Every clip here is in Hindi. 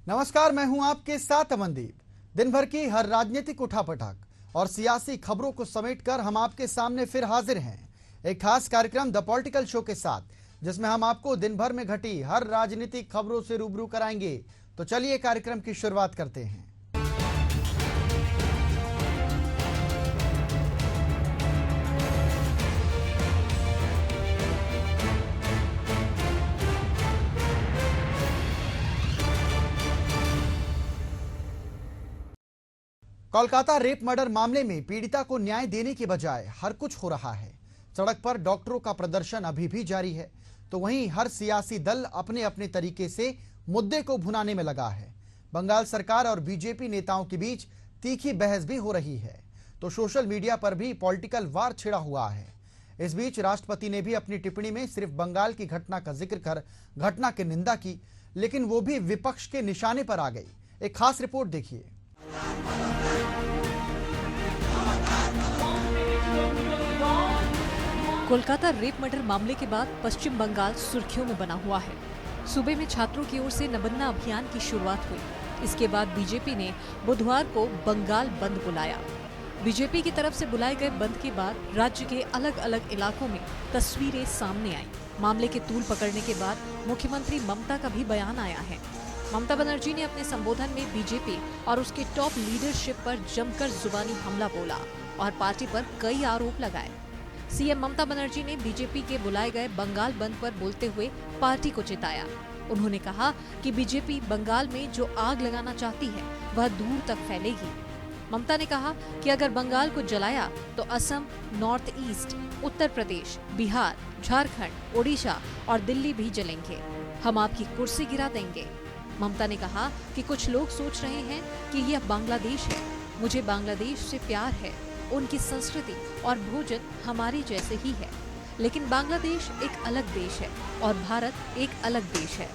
नमस्कार, मैं हूं आपके साथ अमनदीप। दिन भर की हर राजनीतिक उठापटक और सियासी खबरों को समेटकर हम आपके सामने फिर हाजिर हैं एक खास कार्यक्रम द पॉलिटिकल शो के साथ, जिसमें हम आपको दिन भर में घटी हर राजनीतिक खबरों से रूबरू कराएंगे। तो चलिए कार्यक्रम की शुरुआत करते हैं। कोलकाता रेप मर्डर मामले में पीड़िता को न्याय देने के बजाय हर कुछ हो रहा है। सड़क पर डॉक्टरों का प्रदर्शन अभी भी जारी है, तो वहीं हर सियासी दल अपने अपने तरीके से मुद्दे को भुनाने में लगा है। बंगाल सरकार और बीजेपी नेताओं के बीच तीखी बहस भी हो रही है, तो सोशल मीडिया पर भी पॉलिटिकल वार छिड़ा हुआ है। इस बीच राष्ट्रपति ने भी अपनी टिप्पणी में सिर्फ बंगाल की घटना का जिक्र कर घटना की निंदा की, लेकिन वो भी विपक्ष के निशाने पर आ गई। एक खास रिपोर्ट देखिए। कोलकाता रेप मर्डर मामले के बाद पश्चिम बंगाल सुर्खियों में बना हुआ है। सूबे में छात्रों की ओर से नबन्ना अभियान की शुरुआत हुई। इसके बाद बीजेपी ने बुधवार को बंगाल बंद बुलाया। बीजेपी की तरफ से बुलाए गए बंद के बाद राज्य के अलग अलग इलाकों में तस्वीरें सामने आई। मामले के तूल पकड़ने के बाद मुख्यमंत्री ममता का भी बयान आया है। ममता बनर्जी ने अपने संबोधन में बीजेपी और उसके टॉप लीडरशिप पर जमकर जुबानी हमला बोला और पार्टी पर कई आरोप लगाए। सीएम ममता बनर्जी ने बीजेपी के बुलाए गए बंगाल बंद पर बोलते हुए पार्टी को चिताया। उन्होंने कहा कि बीजेपी बंगाल में जो आग लगाना चाहती है वह दूर तक फैलेगी। ममता ने कहा कि अगर बंगाल को जलाया तो असम, नॉर्थ ईस्ट, उत्तर प्रदेश, बिहार, झारखंड, ओडिशा और दिल्ली भी जलेंगे। हम आपकी कुर्सी गिरा देंगे। ममता ने कहा कि कुछ लोग सोच रहे हैं कि यह बांग्लादेश है। मुझे बांग्लादेश से प्यार है। उनकी संस्कृति और भोजन हमारी जैसे ही है, लेकिन बांग्लादेश एक अलग देश है और भारत एक अलग देश है।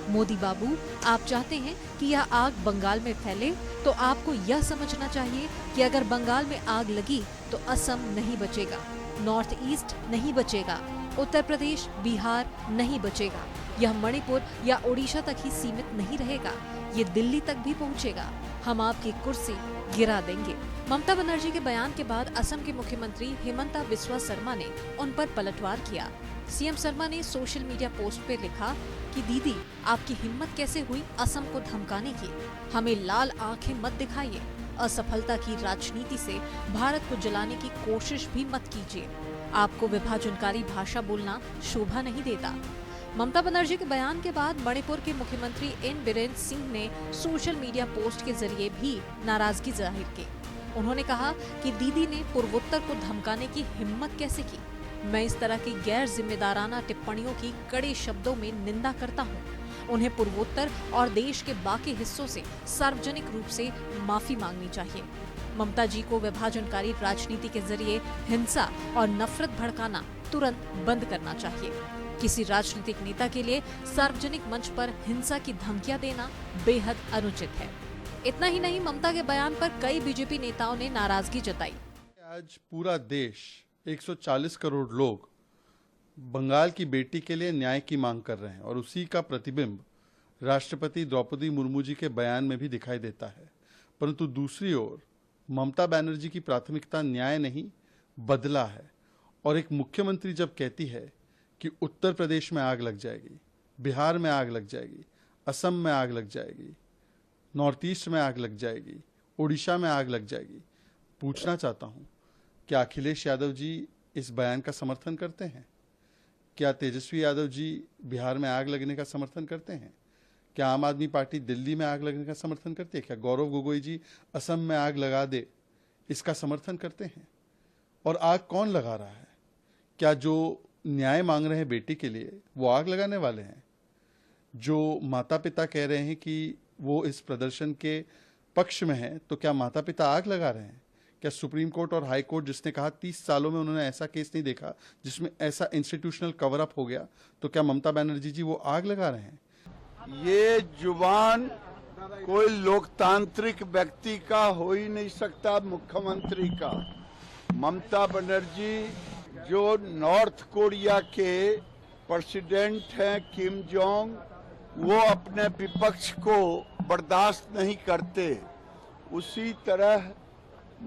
मोदी बाबू, आप चाहते हैं कि यह आग बंगाल में फैले, तो आपको यह समझना चाहिए कि अगर बंगाल में आग लगी तो असम नहीं बचेगा, नॉर्थ ईस्ट नहीं बचेगा, उत्तर प्रदेश, बिहार नहीं बचेगा। यह मणिपुर या ओडिशा तक ही सीमित नहीं रहेगा, ये दिल्ली तक भी पहुंचेगा। हम आपकी कुर्सी गिरा देंगे। ममता बनर्जी के बयान के बाद असम के मुख्यमंत्री हिमंता बिस्वा शर्मा ने उन पर पलटवार किया। सीएम शर्मा ने सोशल मीडिया पोस्ट पे लिखा कि दीदी, आपकी हिम्मत कैसे हुई असम को धमकाने की? हमें लाल आंखें मत दिखाइए। असफलता की राजनीति से भारत को जलाने की कोशिश भी मत कीजिए। आपको विभाजनकारी भाषा बोलना शोभा नहीं देता। ममता बनर्जी के बयान के बाद मणिपुर के मुख्यमंत्री एन बीरेन सिंह ने सोशल मीडिया पोस्ट के जरिए भी नाराजगी जाहिर की। उन्होंने कहा कि दीदी ने पूर्वोत्तर को धमकाने की हिम्मत कैसे की। मैं इस तरह की गैर जिम्मेदाराना टिप्पणियों की कड़े शब्दों में निंदा करता हूँ। उन्हें पूर्वोत्तर और देश के बाकी हिस्सों से सार्वजनिक रूप से माफी मांगनी चाहिए। ममता जी को विभाजनकारी राजनीति के जरिए हिंसा और नफरत भड़काना तुरंत बंद करना चाहिए। किसी राजनीतिक नेता के लिए सार्वजनिक मंच पर हिंसा की धमकियां देना बेहद अनुचित है। इतना ही नहीं, ममता के बयान पर कई बीजेपी नेताओं ने नाराजगी जताई। आज पूरा देश 140 करोड़ लोग बंगाल की बेटी के लिए न्याय की मांग कर रहे हैं और उसी का प्रतिबिंब राष्ट्रपति द्रौपदी मुर्मू जी के बयान में भी दिखाई देता है। परंतु दूसरी ओर ममता बनर्जी की प्राथमिकता न्याय नहीं, बदला है। और एक मुख्यमंत्री जब कहती है कि उत्तर प्रदेश में आग लग जाएगी, बिहार में आग लग जाएगी, असम में आग लग जाएगी, नॉर्थ ईस्ट में आग लग जाएगी, ओडिशा में आग लग जाएगी, पूछना चाहता हूं, क्या अखिलेश यादव जी इस बयान का समर्थन करते हैं? क्या तेजस्वी यादव जी बिहार में आग लगने का समर्थन करते हैं? क्या आम आदमी पार्टी दिल्ली में आग लगने का समर्थन करती है? क्या गौरव गोगोई जी असम में आग लगा दे इसका समर्थन करते हैं? और आग कौन लगा रहा है? क्या जो न्याय मांग रहे हैं बेटी के लिए वो आग लगाने वाले हैं? जो माता पिता कह रहे हैं कि वो इस प्रदर्शन के पक्ष में हैं, तो क्या माता पिता आग लगा रहे हैं? क्या सुप्रीम कोर्ट और हाई कोर्ट जिसने कहा 30 सालों में उन्होंने ऐसा केस नहीं देखा जिसमें ऐसा इंस्टीट्यूशनल कवर अप हो गया, तो क्या ममता बनर्जी जी वो आग लगा रहे हैं? ये जुबान कोई लोकतांत्रिक व्यक्ति का हो ही नहीं सकता, मुख्यमंत्री का। ममता बनर्जी जो नॉर्थ कोरिया के प्रेसिडेंट हैं किम जोंग, वो अपने विपक्ष को बर्दाश्त नहीं करते, उसी तरह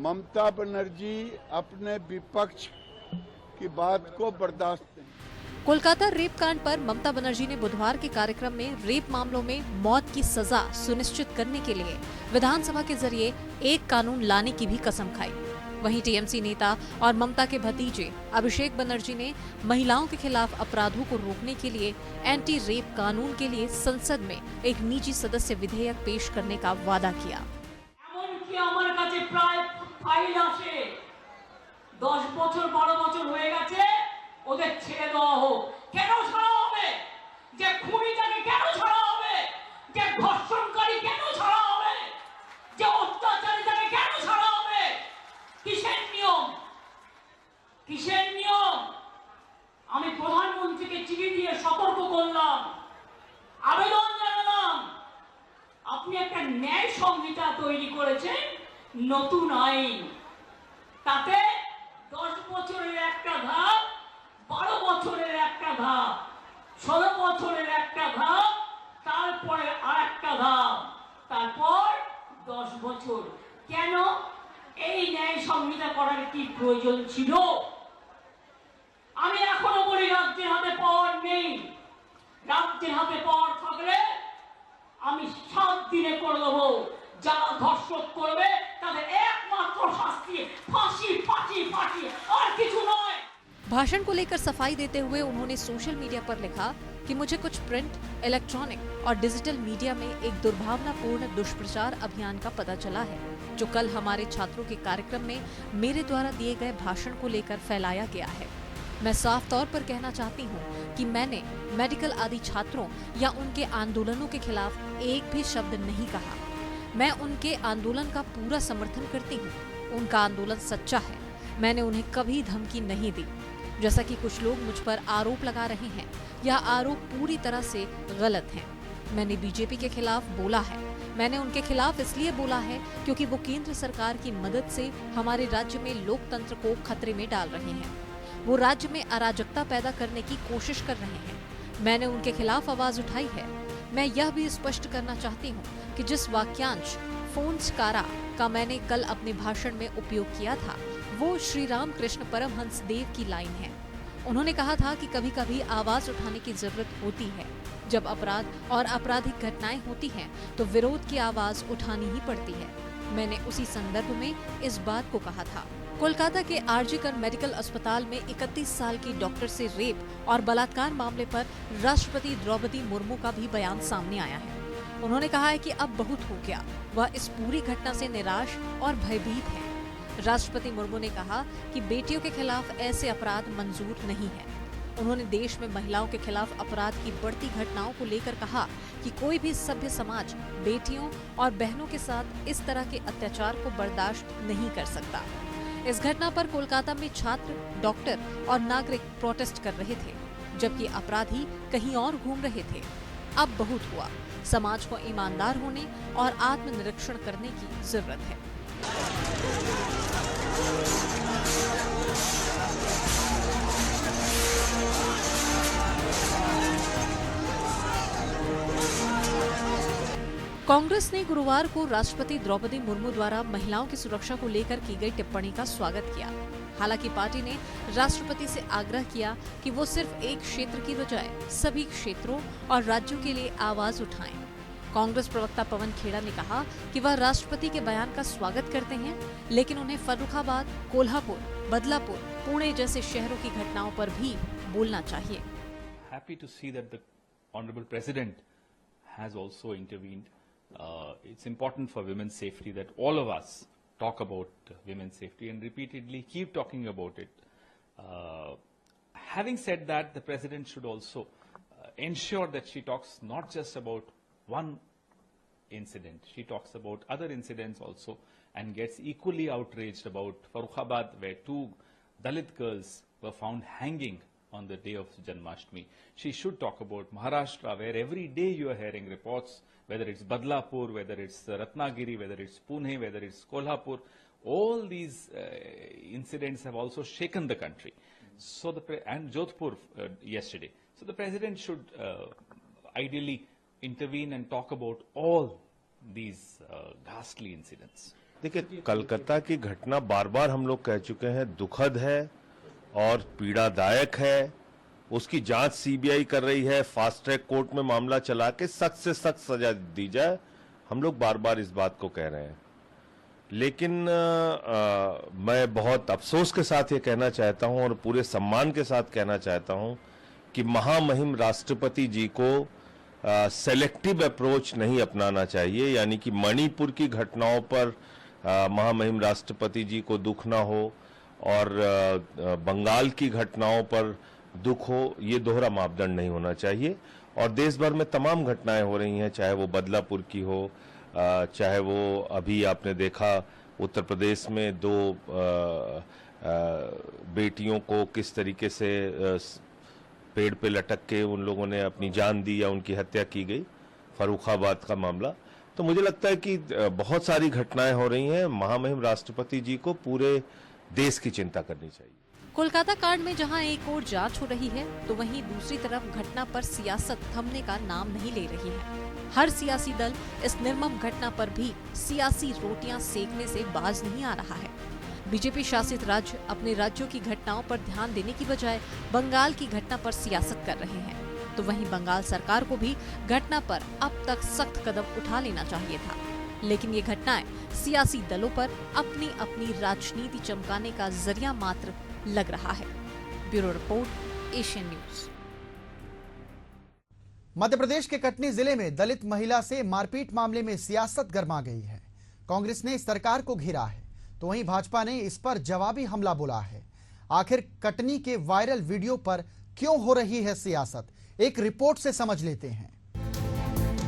ममता बनर्जी अपने विपक्ष की बात को बर्दाश्त नहीं। कोलकाता रेप कांड पर ममता बनर्जी ने बुधवार के कार्यक्रम में रेप मामलों में मौत की सजा सुनिश्चित करने के लिए विधानसभा के जरिए एक कानून लाने की भी कसम खाई। वहीं टीएमसी नेता और ममता के भतीजे अभिषेक बनर्जी ने महिलाओं के खिलाफ अपराधों को रोकने के लिए एंटी रेप कानून के लिए संसद में एक निजी सदस्य विधेयक पेश करने का वादा किया। এমনকি আমার কাছে প্রায় ফাইল আসে 10 বছর 12 বছর হয়ে গেছে, ওদের ছেড়ে দেওয়া হোক। কেন ছাড়া হবে? যে খুনিটাকে কেন ছাড়া হবে? যে ধর্ষণকারী কেন ছাড়া হবে? যে অত্যাচারীটাকে কেন ছাড়া হবে? কিসের নিয়ম? কিসের নিয়ম? আমি প্রধানমন্ত্রীকে চিঠি দিয়ে সতর্ক করলাম, আবেদন জানালাম, আপনি একটা ন্যায় সংহিতা তৈরি করেছেন, নতুন আইন, তাতে 10 বছরের একটা ধাপ, 12 বছরের একটা ধাপ, 16 বছরের একটা ধাপ, তারপরে আরেকটা ধাপ, তারপর 10 বছর। কেন এই ন্যায় সংহিতা করার কি প্রয়োজন ছিল? আমি এখনো বলি রাজ্যের হাতে পাওয়ার নেই। রাজ্যের হাতে পাওয়ার থাকলে আমি 7 দিনে করে দেবো। যারা ধর্ষক করবে তাদের একমাত্র শাস্তি ফাঁসি, ফাঁসি, ফাঁসি, আর কিছু নয়। भाषण को लेकर सफाई देते हुए उन्होंने सोशल मीडिया पर लिखा कि मुझे कुछ प्रिंट, इलेक्ट्रॉनिक और डिजिटल मीडिया में एक दुर्भावनापूर्ण दुष्प्रचार अभियान का पता चला है, जो कल हमारे छात्रों के कार्यक्रम में मेरे द्वारा दिए गए भाषण को लेकर फैलाया गया है। मैं साफ तौर पर कहना चाहती हूँ कि मैंने मेडिकल आदि छात्रों या उनके आंदोलनों के खिलाफ एक भी शब्द नहीं कहा। मैं उनके आंदोलन का पूरा समर्थन करती हूँ। उनका आंदोलन सच्चा है। मैंने उन्हें कभी धमकी नहीं दी। जैसा कि कुछ लोग मुझ पर आरोप लगा रहे हैं, यह आरोप पूरी तरह से गलत हैं। मैंने बीजेपी के खिलाफ बोला है। मैंने उनके खिलाफ इसलिए बोला है क्योंकि वो केंद्र सरकार की मदद से हमारे राज्य में लोकतंत्र को खतरे में डाल रहे हैं। वो राज्य में अराजकता पैदा करने की कोशिश कर रहे हैं। मैंने उनके खिलाफ आवाज उठाई है। मैं यह भी स्पष्ट करना चाहती हूँ कि जिस वाक्यांश फोन्सकारा का मैंने कल अपने भाषण में उपयोग किया था, वो श्री राम कृष्ण परमहंस देव की लाइन है। उन्होंने कहा था कि कभी कभी आवाज उठाने की जरूरत होती है। जब अपराध और आपराधिक घटनाएं होती हैं, तो विरोध की आवाज उठानी ही पड़ती है। मैंने उसी संदर्भ में इस बात को कहा था। कोलकाता के आरजी कर मेडिकल अस्पताल में 31 साल की डॉक्टर से रेप और बलात्कार मामले पर राष्ट्रपति द्रौपदी मुर्मू का भी बयान सामने आया है। उन्होंने कहा है कि अब बहुत हो गया। वह इस पूरी घटना से निराश और भयभीत है। राष्ट्रपति मुर्मू ने कहा कि बेटियों के खिलाफ ऐसे अपराध मंजूर नहीं है। उन्होंने देश में महिलाओं के खिलाफ अपराध की बढ़ती घटनाओं को लेकर कहा कि कोई भी सभ्य समाज बेटियों और बहनों के साथ इस तरह के अत्याचार को बर्दाश्त नहीं कर सकता। इस घटना पर कोलकाता में छात्र, डॉक्टर और नागरिक प्रोटेस्ट कर रहे थे, जबकि अपराधी कहीं और घूम रहे थे। अब बहुत हुआ। समाज को ईमानदार होने और आत्मनिरीक्षण करने की जरूरत है। कांग्रेस ने गुरुवार को राष्ट्रपति द्रौपदी मुर्मू द्वारा महिलाओं की सुरक्षा को लेकर की गई टिप्पणी का स्वागत किया। हालांकि पार्टी ने राष्ट्रपति से आग्रह किया कि वो सिर्फ एक क्षेत्र की बजाय सभी क्षेत्रों और राज्यों के लिए आवाज उठाएं। कांग्रेस प्रवक्ता पवन खेड़ा ने कहा कि वह राष्ट्रपति के बयान का स्वागत करते हैं, लेकिन उन्हें फर्रुखाबाद, कोल्हापुर, बदलापुर, पुणे जैसे शहरों की घटनाओं पर भी बोलना चाहिए। Happy to see that the Honorable President has also intervened. It's important for women's safety that all of us talk about women's safety and repeatedly keep talking about it. Having said that, the President should also ensure that she talks not just about one incident, she talks about other incidents also and gets equally outraged about Farrukhabad, where 2 Dalit girls were found hanging on the day of Janmashtami. She should talk about Maharashtra, where every day you are hearing reports, whether it's Badlapur, whether it's Ratnagiri, whether it's Pune, whether it's Kolhapur. All these incidents have also shaken the country. So and Jodhpur yesterday. So the President should ideally intervene and talk about all these ghastly incidents. देखिए, कलकत्ता की घटना बार बार हम लोग कह चुके हैं, दुखद है और पीड़ादायक है। उसकी जांच सीबीआई कर रही है, फास्ट ट्रैक कोर्ट में मामला चला के सख्त से सख्त सजा दी जाए। हम लोग बार बार इस बात को कह रहे हैं, लेकिन मैं बहुत अफसोस के साथ ये कहना चाहता हूं और पूरे सम्मान के साथ कहना चाहता हूं कि महामहिम राष्ट्रपति जी को सेलेक्टिव अप्रोच नहीं अपनाना चाहिए। यानी कि मणिपुर की घटनाओं पर महामहिम राष्ट्रपति जी को दुख ना हो और बंगाल की घटनाओं पर दुख हो, ये दोहरा मापदंड नहीं होना चाहिए। और देश भर में तमाम घटनाएं हो रही हैं, चाहे वो बदलापुर की हो, चाहे वो अभी आपने देखा उत्तर प्रदेश में 2 बेटियों को किस तरीके से पेड़ पे लटक के उन लोगों ने अपनी जान दी या उनकी हत्या की गई, फर्रुखाबाद का मामला। तो मुझे लगता है कि बहुत सारी घटनाएं हो रही हैं। महामहिम राष्ट्रपति जी को पूरे देश की चिंता करनी चाहिए। कोलकाता कांड में जहां एक और जांच हो रही है, तो वहीं दूसरी तरफ घटना पर सियासत थमने का नाम नहीं ले रही है। हर सियासी दल इस निर्मम घटना पर भी सियासी रोटियां सेकने से बाज नहीं आ रहा है। बीजेपी शासित राज्य अपने राज्यों की घटनाओं पर ध्यान देने की बजाय बंगाल की घटना पर सियासत कर रहे हैं, तो वहीं बंगाल सरकार को भी घटना पर अब तक सख्त कदम उठा लेना चाहिए था। लेकिन ये घटनाएं सियासी दलों पर अपनी अपनी राजनीति चमकाने का जरिया मात्र लग रहा है। Bureau report, Asian news. Madhya Pradesh के कटनी जिले में दलित महिला से मारपीट मामले में सियासत गर्मा गई है। कांग्रेस ने सरकार को घेरा है, तो वहीं भाजपा ने इस पर जवाबी हमला बोला है। आखिर कटनी के वायरल वीडियो पर क्यों हो रही है सियासत, एक रिपोर्ट से समझ लेते हैं।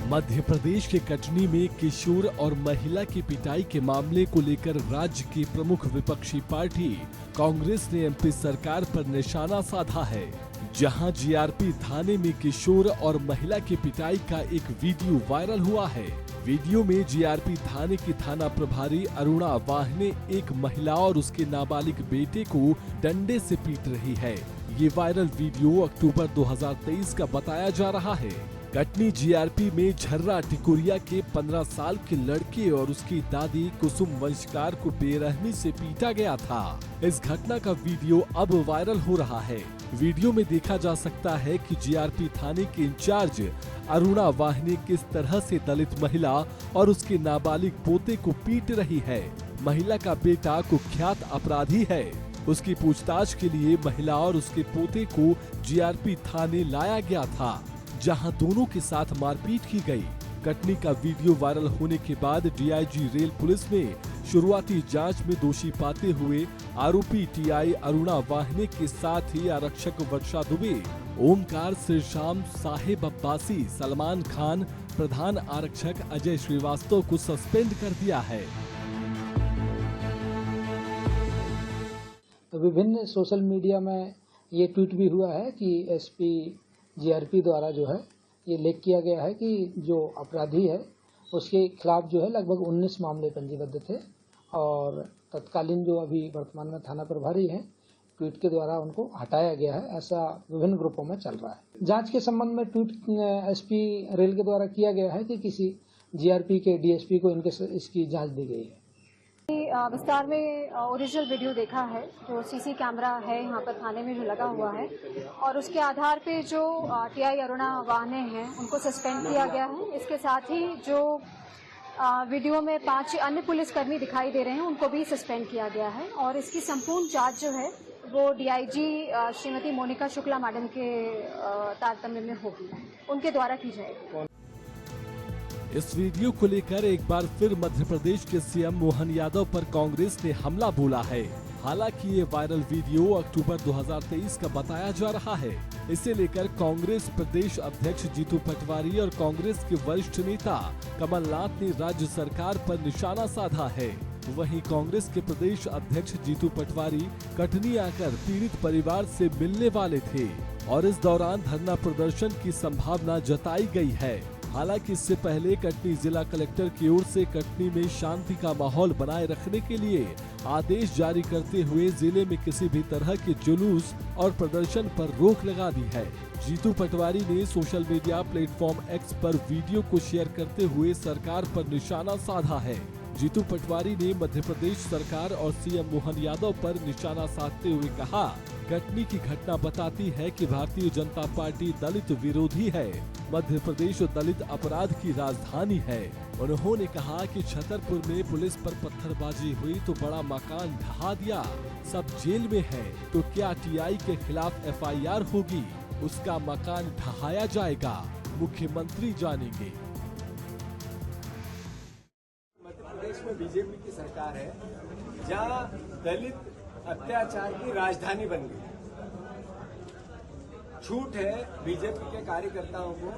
मध्य प्रदेश के कटनी में किशोर और महिला की पिटाई के मामले को लेकर राज्य की प्रमुख विपक्षी पार्टी कांग्रेस ने एमपी सरकार पर निशाना साधा है। जहां जीआरपी थाने में किशोर और महिला की पिटाई का एक वीडियो वायरल हुआ है। वीडियो में जीआरपी थाने की थाना प्रभारी अरुणा वाह ने एक महिला और उसके नाबालिग बेटे को डंडे से पीट रही है। ये वायरल वीडियो अक्टूबर 2023 का बताया जा रहा है। कटनी जीआरपी में झर्रा टिकुरिया के 15 साल के लड़के और उसकी दादी कुसुम वंशकार को बेरहमी से पीटा गया था। इस घटना का वीडियो अब वायरल हो रहा है। वीडियो में देखा जा सकता है कि जीआरपी थाने के इंचार्ज अरुणा वाह ने किस तरह से दलित महिला और उसके नाबालिग पोते को पीट रही है। महिला का बेटा कुख्यात अपराधी है। उसकी पूछताछ के लिए महिला और उसके पोते को जीआरपी थाने लाया गया था, जहां दोनों के साथ मारपीट की गई। कटनी का वीडियो वायरल होने के बाद डीआईजी रेल पुलिस ने शुरुआती जांच में दोषी पाते हुए आरोपी टीआई अरुणा वाहने के साथ ही आरक्षक वर्षा दुबे, ओमकार श्रीशाम, साहेब अब्बासी, सलमान खान, प्रधान आरक्षक अजय श्रीवास्तव को सस्पेंड कर दिया है। विभिन्न सोशल मीडिया में ये ट्वीट भी हुआ है कि एसपी जीआरपी द्वारा जो है ये लेख किया गया है कि जो अपराधी है उसके खिलाफ जो है लगभग 19 मामले पंजीबद्ध थे और तत्कालीन जो अभी वर्तमान में थाना प्रभारी हैं ट्वीट के द्वारा उनको हटाया गया है। ऐसा विभिन्न ग्रुपों में चल रहा है। जांच के संबंध में ट्वीट एसपी रेल के द्वारा किया गया है कि किसी जीआरपी के डीएसपी को इसकी जांच दी गई है। विस्तार में ओरिजिनल वीडियो देखा है, जो सीसी कैमरा है यहाँ पर थाने में जो लगा हुआ है, और उसके आधार पे जो टीआई अरुणा वाहने हैं उनको सस्पेंड किया गया है। इसके साथ ही जो वीडियो में 5 अन्य पुलिसकर्मी दिखाई दे रहे हैं उनको भी सस्पेंड किया गया है और इसकी संपूर्ण जांच जो है वो डीआईजी श्रीमती मोनिका शुक्ला मैडम के तारतम्य में होगी, उनके द्वारा की जाएगी। इस वीडियो को लेकर एक बार फिर मध्य प्रदेश के सीएम मोहन यादव पर कांग्रेस ने हमला बोला है। हालांकि ये वायरल वीडियो अक्टूबर 2023 का बताया जा रहा है। इसे लेकर कांग्रेस प्रदेश अध्यक्ष जीतू पटवारी और कांग्रेस के वरिष्ठ नेता कमलनाथ ने राज्य सरकार पर निशाना साधा है। वहीं कांग्रेस के प्रदेश अध्यक्ष जीतू पटवारी कटनी आकर पीड़ित परिवार से मिलने वाले थे और इस दौरान धरना प्रदर्शन की संभावना जताई गई है। हालांकि इससे पहले कटनी जिला कलेक्टर की ओर से कटनी में शांति का माहौल बनाए रखने के लिए आदेश जारी करते हुए जिले में किसी भी तरह के जुलूस और प्रदर्शन पर रोक लगा दी है। जीतू पटवारी ने सोशल मीडिया प्लेटफॉर्म एक्स पर वीडियो को शेयर करते हुए सरकार पर निशाना साधा है। जीतू पटवारी ने मध्य प्रदेश सरकार और सीएम मोहन यादव पर निशाना साधते हुए कहा, कटनी की घटना बताती है कि भारतीय जनता पार्टी दलित विरोधी है। मध्य प्रदेश दलित अपराध की राजधानी है। उन्होंने कहा कि छतरपुर में पुलिस पर पत्थरबाजी हुई तो बड़ा मकान ढहा दिया, सब जेल में है, तो क्या टीआई के खिलाफ एफआईआर होगी? उसका मकान ढहाया जाएगा, मुख्यमंत्री जानेंगे। प्रदेश में बीजेपी की सरकार है जहां दलित अत्याचार की राजधानी बन गई। छूट है बीजेपी के कार्यकर्ताओं को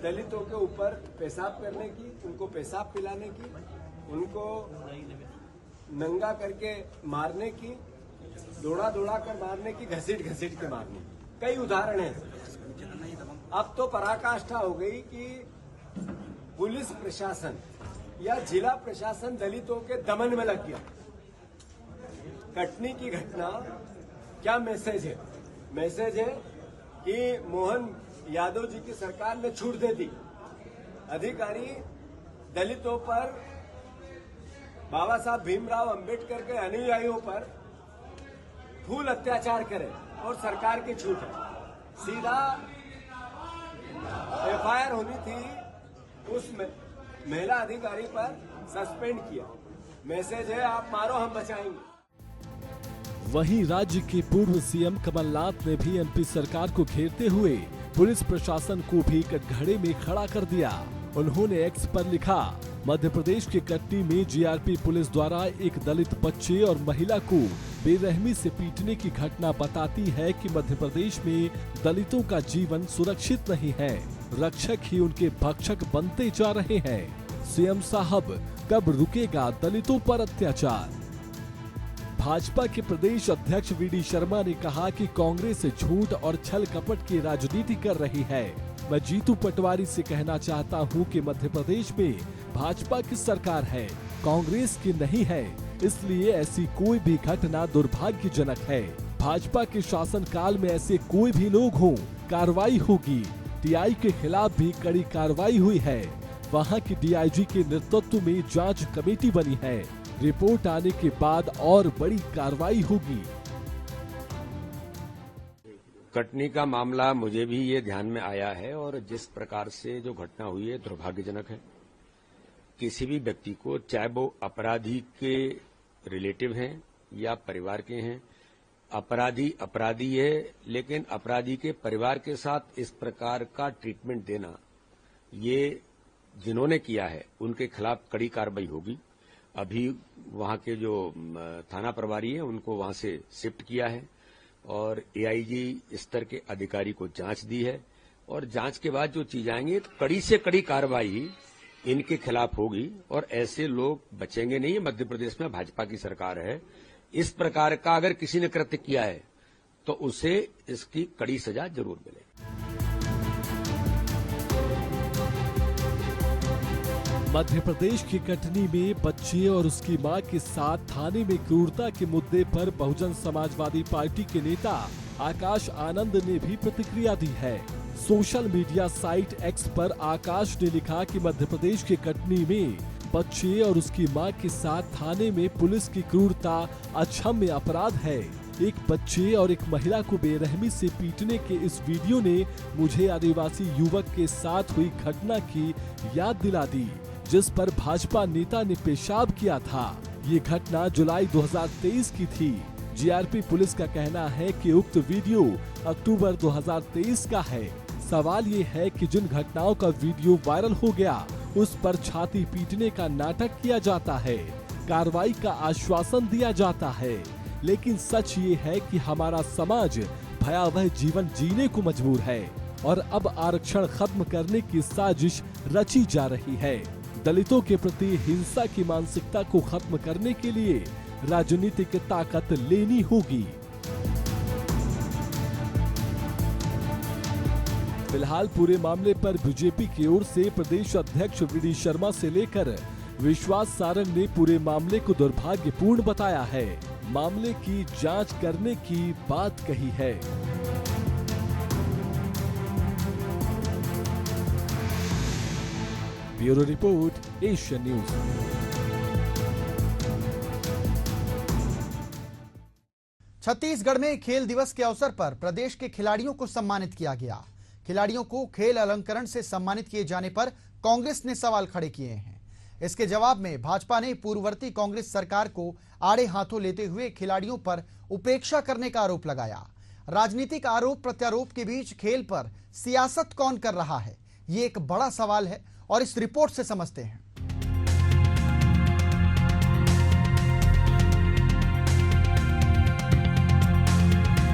दलितों के ऊपर पेशाब करने की, उनको पेशाब पिलाने की, उनको नंगा करके मारने की, दौड़ा दौड़ा कर मारने की, घसीट घसीट के मारने की। कई उदाहरण हैं। अब तो पराकाष्ठा हो गई कि पुलिस प्रशासन या जिला प्रशासन दलितों के दमन में लग गया। कटनी की घटना क्या मैसेज है? मैसेज है कि मोहन यादव जी की सरकार ने छूट दे दी। अधिकारी दलितों पर, बाबा साहब भीमराव अंबेडकर के अनुयायियों पर फूल अत्याचार करें और सरकार की छूट है। सीधा एफआईआर होनी थी, उस महिला अधिकारी पर सस्पेंड किया। मैसेज है आप मारो हम बचाएंगे। वहीं राज्य के पूर्व सीएम कमलनाथ ने भी एमपी सरकार को घेरते हुए पुलिस प्रशासन को भी कटघरे में खड़ा कर दिया। उन्होंने एक्स पर लिखा, मध्य प्रदेश के कटनी में जीआरपी पुलिस द्वारा एक दलित बच्चे और महिला को बेरहमी से पीटने की घटना बताती है कि मध्य प्रदेश में दलितों का जीवन सुरक्षित नहीं है। रक्षक ही उनके भक्षक बनते जा रहे हैं। सीएम साहब, कब रुकेगा दलितों पर अत्याचार? भाजपा के प्रदेश अध्यक्ष वीडी शर्मा ने कहा कि कांग्रेस झूठ और छल कपट की राजनीति कर रही है। मैं जीतू पटवारी से कहना चाहता हूं कि मध्य प्रदेश में भाजपा की सरकार है, कांग्रेस की नहीं है, इसलिए ऐसी कोई भी घटना दुर्भाग्यजनक है। भाजपा के शासनकाल में ऐसे कोई भी लोग हों, कार्रवाई होगी। टीआई के खिलाफ भी कड़ी कार्रवाई हुई है। वहां की डीआईजी के नेतृत्व में जांच कमेटी बनी है। रिपोर्ट आने के बाद और बड़ी कार्रवाई होगी। कटनी का मामला मुझे भी ये ध्यान में आया है और जिस प्रकार से जो घटना हुई है दुर्भाग्यजनक है। किसी भी व्यक्ति को, चाहे वो अपराधी के रिलेटिव हैं या परिवार के हैं, अपराधी अपराधी है, लेकिन अपराधी के परिवार के साथ इस प्रकार का ट्रीटमेंट देना, ये जिन्होंने किया है उनके खिलाफ कड़ी कार्रवाई होगी। अभी वहां के जो थाना प्रभारी है उनको वहां से शिफ्ट किया है और एआईजी स्तर के अधिकारी को जांच दी है और जांच के बाद जो चीज आएंगे तो कड़ी से कड़ी कार्रवाई इनके खिलाफ होगी और ऐसे लोग बचेंगे नहीं। मध्य प्रदेश में भाजपा की सरकार है। इस प्रकार का अगर किसी ने कृत्य किया है तो उसे इसकी कड़ी सजा जरूर मिले। मध्य प्रदेश की कटनी में बच्चे और उसकी मां के साथ थाने में क्रूरता के मुद्दे पर बहुजन समाजवादी पार्टी के नेता आकाश आनंद ने भी प्रतिक्रिया दी है। सोशल मीडिया साइट एक्स पर आकाश ने लिखा कि मध्य प्रदेश के कटनी में बच्चे और उसकी मां के साथ थाने में पुलिस की क्रूरता अक्षम्य अपराध है। एक बच्चे और एक महिला को बेरहमी से पीटने के इस वीडियो ने मुझे आदिवासी युवक के साथ हुई घटना की याद दिला दी, जिस पर भाजपा नेता ने पेशाब किया था। ये घटना जुलाई 2023 की थी। जीआरपी पुलिस का कहना है कि उक्त वीडियो अक्टूबर 2023 का है। सवाल ये है कि जिन घटनाओं का वीडियो वायरल हो गया उस पर छाती पीटने का नाटक किया जाता है, कार्रवाई का आश्वासन दिया जाता है, लेकिन सच ये है कि हमारा समाज भयावह जीवन जीने को मजबूर है और अब आरक्षण खत्म करने की साजिश रची जा रही है। दलितों के प्रति हिंसा की मानसिकता को खत्म करने के लिए राजनीतिक ताकत लेनी होगी। फिलहाल पूरे मामले पर बीजेपी की ओर से प्रदेश अध्यक्ष वी.डी. शर्मा से लेकर विश्वास सारंग ने पूरे मामले को दुर्भाग्यपूर्ण बताया है। मामले की जांच करने की बात कही है। Bureau report, Asian news. Chhattisgarh में खेल दिवस के अवसर पर प्रदेश के खिलाड़ियों को सम्मानित किया गया। खिलाड़ियों को खेल अलंकरण से सम्मानित किए जाने पर कांग्रेस ने सवाल खड़े किए हैं। इसके जवाब में भाजपा ने पूर्ववर्ती कांग्रेस सरकार को आड़े हाथों लेते हुए खिलाड़ियों पर उपेक्षा करने का आरोप लगाया। राजनीतिक आरोप प्रत्यारोप के बीच खेल पर सियासत कौन कर रहा है, ये एक बड़ा सवाल है और इस रिपोर्ट से समझते हैं।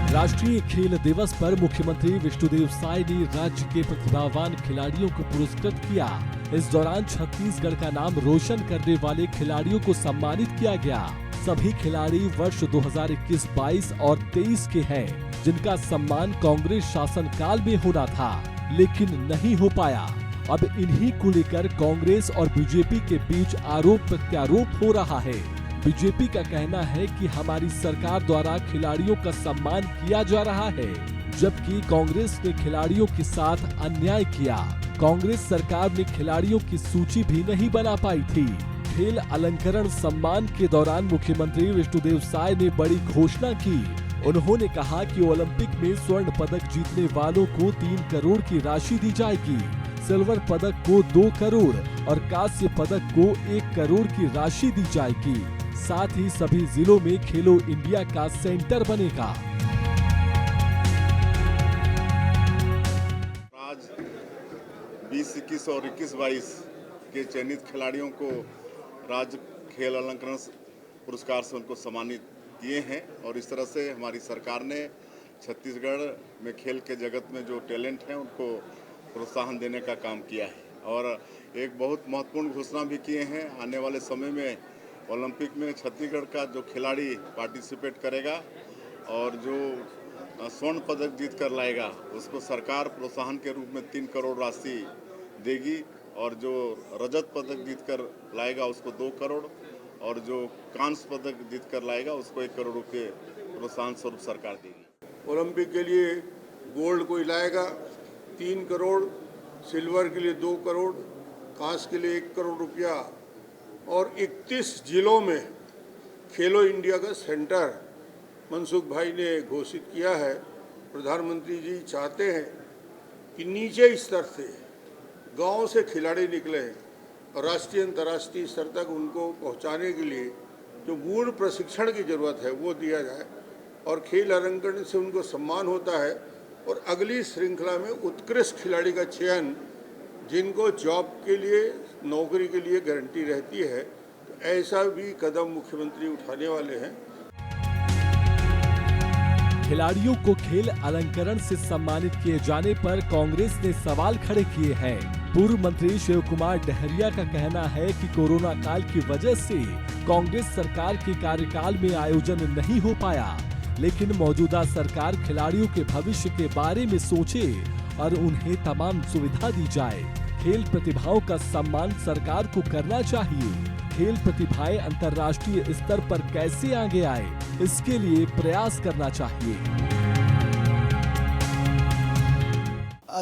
राष्ट्रीय खेल दिवस पर मुख्यमंत्री विष्णुदेव साय ने राज्य के प्रतिभावान खिलाड़ियों को पुरस्कृत किया। इस दौरान छत्तीसगढ़ का नाम रोशन करने वाले खिलाड़ियों को सम्मानित किया गया। सभी खिलाड़ी वर्ष 2021-22 और 23 के हैं, जिनका सम्मान कांग्रेस शासनकाल में होना था, लेकिन नहीं हो पाया। अब इन्हीं को लेकर कांग्रेस और बीजेपी के बीच आरोप प्रत्यारोप हो रहा है। बीजेपी का कहना है कि हमारी सरकार द्वारा खिलाड़ियों का सम्मान किया जा रहा है, जबकि कांग्रेस ने खिलाड़ियों के साथ अन्याय किया। कांग्रेस सरकार ने खिलाड़ियों की सूची भी नहीं बना पाई थी। खेल अलंकरण सम्मान के दौरान मुख्यमंत्री विष्णुदेव साय ने बड़ी घोषणा की। उन्होंने कहा कि ओलंपिक में स्वर्ण पदक जीतने वालों को 3 करोड़ की राशि दी जाएगी, सिल्वर पदक को 2 करोड़ और कांस्य पदक को 1 करोड़ की राशि दी जाएगी। साथ ही सभी जिलों में खेलो इंडिया का सेंटर बनेगा। आज 20-21 और 21-22 के चयनित खिलाड़ियों को राज्य खेल अलंकरण पुरस्कार से उनको सम्मानित किए हैं और इस तरह से हमारी सरकार ने छत्तीसगढ़ में खेल के जगत में जो टैलेंट हैं उनको प्रोत्साहन देने का काम किया है और एक बहुत महत्वपूर्ण घोषणा भी किए हैं। आने वाले समय में ओलंपिक में छत्तीसगढ़ का जो खिलाड़ी पार्टिसिपेट करेगा और जो स्वर्ण पदक जीत कर लाएगा उसको सरकार प्रोत्साहन के रूप में 3 करोड़ राशि देगी और जो रजत पदक जीत कर लाएगा उसको 2 करोड़ और जो कांस्य पदक जीत कर लाएगा उसको 1 करोड़ रुपये प्रोत्साहन स्वरूप सरकार देगी। ओलंपिक के लिए गोल्ड कोई लाएगा 3 करोड़, सिल्वर के लिए 2 करोड़, कांस्य के लिए 1 करोड़ रुपया और 31 जिलों में खेलो इंडिया का सेंटर मनसुख भाई ने घोषित किया है। प्रधानमंत्री जी चाहते हैं कि नीचे स्तर से गांव से खिलाड़ी निकले और राष्ट्रीय अंतर्राष्ट्रीय स्तर तक उनको पहुंचाने के लिए जो मूल प्रशिक्षण की जरूरत है वो दिया जाए और खेल अलंकरण से उनको सम्मान होता है और अगली श्रृंखला में उत्कृष्ट खिलाड़ी का चयन जिनको जॉब के लिए नौकरी के लिए गारंटी रहती है, तो ऐसा भी कदम मुख्यमंत्री उठाने वाले हैं। खिलाड़ियों को खेल अलंकरण से सम्मानित किए जाने पर कांग्रेस ने सवाल खड़े किए हैं। पूर्व मंत्री शिव कुमार डहरिया का कहना है कि कोरोना काल की वजह से कांग्रेस सरकार के कार्यकाल में आयोजन नहीं हो पाया, लेकिन मौजूदा सरकार खिलाड़ियों के भविष्य के बारे में सोचे और उन्हें तमाम सुविधा दी जाए। खेल प्रतिभाओं का सम्मान सरकार को करना चाहिए। खेल प्रतिभाएं अंतर्राष्ट्रीय स्तर पर कैसे आगे आए, इसके लिए प्रयास करना चाहिए।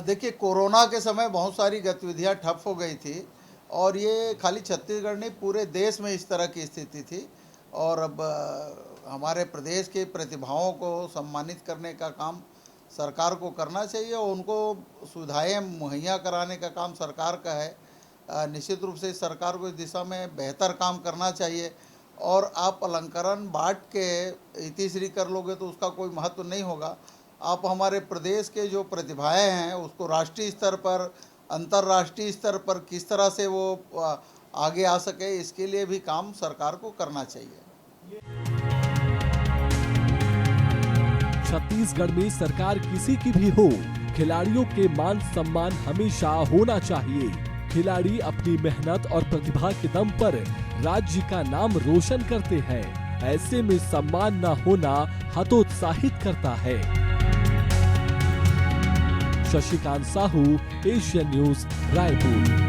देखिए, कोरोना के समय बहुत सारी गतिविधियां ठप हो गई थी और ये खाली छत्तीसगढ़ नहीं पूरे देश में इस तरह की स्थिति थी और अब हमारे प्रदेश के प्रतिभाओं को सम्मानित करने का काम सरकार को करना चाहिए और उनको सुविधाएं मुहैया कराने का काम सरकार का है। निश्चित रूप से सरकार को इस दिशा में बेहतर काम करना चाहिए और आप अलंकरण बांट के इतिश्री कर लोगे तो उसका कोई महत्व नहीं होगा। आप हमारे प्रदेश के जो प्रतिभाएं हैं उसको राष्ट्रीय स्तर पर, अंतर्राष्ट्रीय स्तर पर किस तरह से वो आगे आ सके, इसके लिए भी काम सरकार को करना चाहिए। छत्तीसगढ़ में सरकार किसी की भी हो, खिलाड़ियों के मान सम्मान हमेशा होना चाहिए। खिलाड़ी अपनी मेहनत और प्रतिभा के दम पर राज्य का नाम रोशन करते हैं। ऐसे में सम्मान न होना हतोत्साहित करता है। Shashikant Sahu, Asian news, Raipur.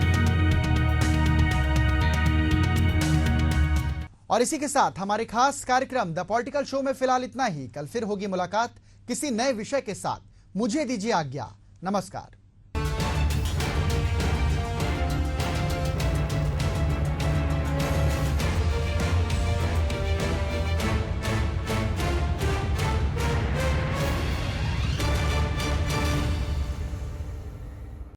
और इसी के साथ हमारे खास कार्यक्रम द पॉलिटिकल शो में फिलहाल इतना ही। कल फिर होगी मुलाकात किसी नए विषय के साथ। मुझे दीजिए आज्ञा। नमस्कार।